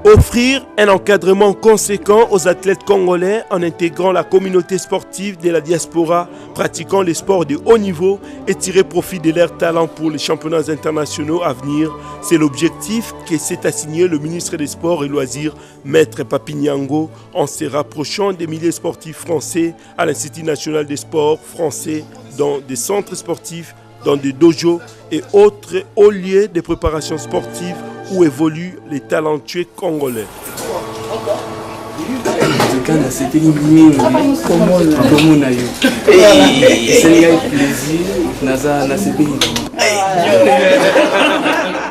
Offrir un encadrement conséquent aux athlètes congolais en intégrant la communauté sportive de la diaspora pratiquant les sports de haut niveau et tirer profit de leur talent pour les championnats internationaux à venir, c'est l'objectif que s'est assigné le ministre des Sports et Loisirs, Maître Papi Niango, en se rapprochant des milliers sportifs français à l'Institut national des sports français dans des centres sportifs, dans des dojos et autres hauts lieux de préparation sportive où évoluent les talentueux congolais.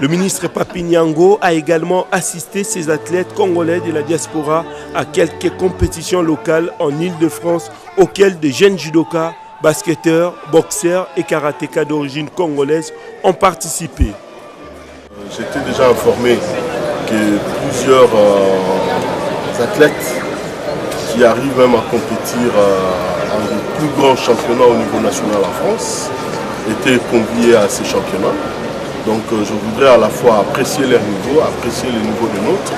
Le ministre Papi Niango a également assisté ces athlètes congolais de la diaspora à quelques compétitions locales en Île-de-France auxquelles de jeunes judokas, basketteurs, boxeurs et karatékas d'origine congolaise ont participé. J'étais déjà informé que plusieurs athlètes qui arrivent même à compétir dans les plus grands championnats au niveau national en France étaient conviés à ces championnats. Donc je voudrais à la fois apprécier leur niveau, apprécier le niveau des nôtres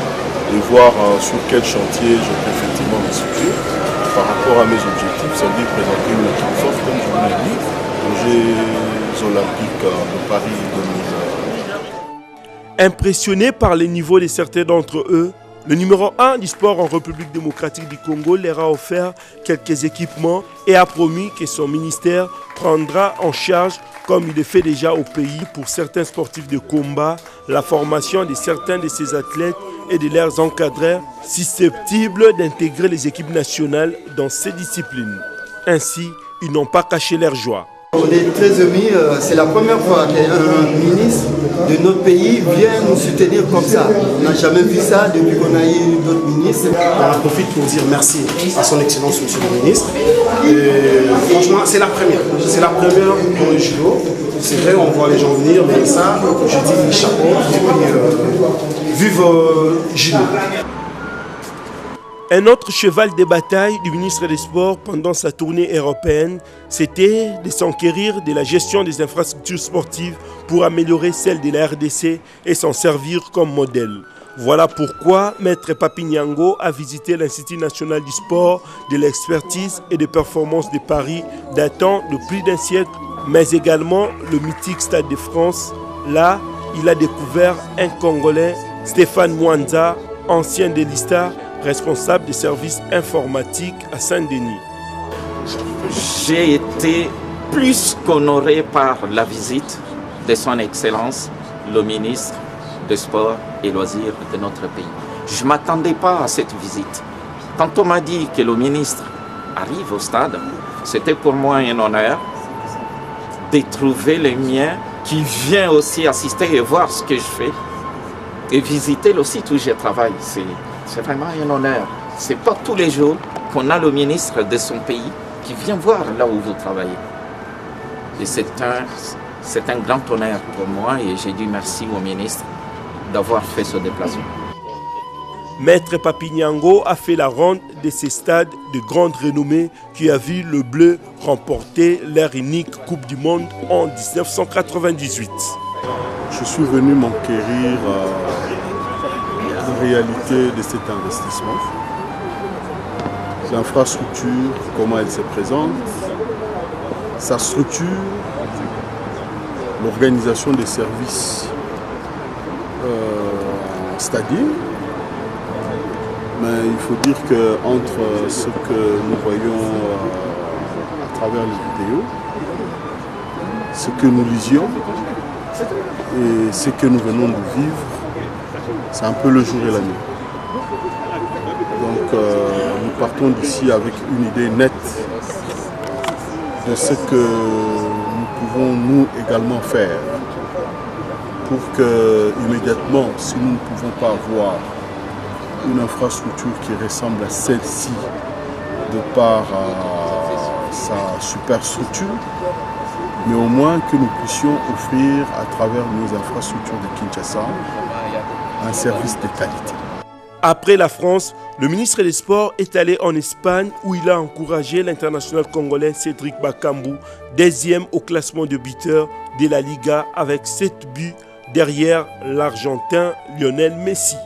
et voir sur quel chantier je peux effectivement me situer par rapport à mes objectifs, c'est-à-dire présenter une équipe forte, comme je vous l'ai dit, aux Jeux Olympiques de Paris 2020. Impressionné par les niveaux de certains d'entre eux, le numéro 1 du sport en République démocratique du Congo leur a offert quelques équipements et a promis que son ministère prendra en charge, comme il le fait déjà au pays pour certains sportifs de combat, la formation de certains de ces athlètes et de leurs encadreurs susceptibles d'intégrer les équipes nationales dans ces disciplines. Ainsi, ils n'ont pas caché leur joie. On est très émus, c'est la première fois qu'un ministre de notre pays vient nous soutenir comme ça. On n'a jamais vu ça depuis qu'on a eu d'autres ministres. On en profite pour dire merci à son Excellence, Monsieur le Ministre. Et franchement, c'est la première. C'est la première pour le judo. C'est vrai, on voit les gens venir, mais ça, je dis chapeau. Et puis, vive judo. Un autre cheval de bataille du ministre des Sports pendant sa tournée européenne, c'était de s'enquérir de la gestion des infrastructures sportives pour améliorer celle de la RDC et s'en servir comme modèle. Voilà pourquoi Maître Papi Niango a visité l'Institut national du sport, de l'expertise et des performances de Paris datant de plus d'un siècle, mais également le mythique Stade de France. Là, il a découvert un Congolais, Stéphane Mwanza, ancien de l'ISTA, responsable des services informatiques à Saint-Denis. J'ai été plus qu'honoré par la visite de son Excellence, le ministre des Sports et Loisirs de notre pays. Je ne m'attendais pas à cette visite. Quand on m'a dit que le ministre arrive au stade, c'était pour moi un honneur de trouver les miens qui viennent aussi assister et voir ce que je fais et visiter le site où je travaille. C'est vraiment un honneur. Ce n'est pas tous les jours qu'on a le ministre de son pays qui vient voir là où vous travaillez. Et c'est un grand honneur pour moi et j'ai dit merci au ministre d'avoir fait ce déplacement. Maître Papi Niango a fait la ronde de ces stades de grande renommée qui a vu le bleu remporter leur unique Coupe du Monde en 1998. Je suis venu m'enquérir la réalité de cet investissement, l'infrastructure, comment elle se présente, sa structure, l'organisation des services stadiers. Mais il faut dire qu'entre ce que nous voyons à travers les vidéos, ce que nous lisions et ce que nous venons de vivre, c'est un peu le jour et la nuit. Donc nous partons d'ici avec une idée nette de ce que nous pouvons nous également faire pour que immédiatement, si nous ne pouvons pas avoir une infrastructure qui ressemble à celle-ci de par sa superstructure, mais au moins que nous puissions offrir à travers nos infrastructures de Kinshasa un service de qualité. Après la France, le ministre des Sports est allé en Espagne où il a encouragé l'international congolais Cédric Bakambu, deuxième au classement de buteurs de la Liga avec 7 buts derrière l'Argentin Lionel Messi.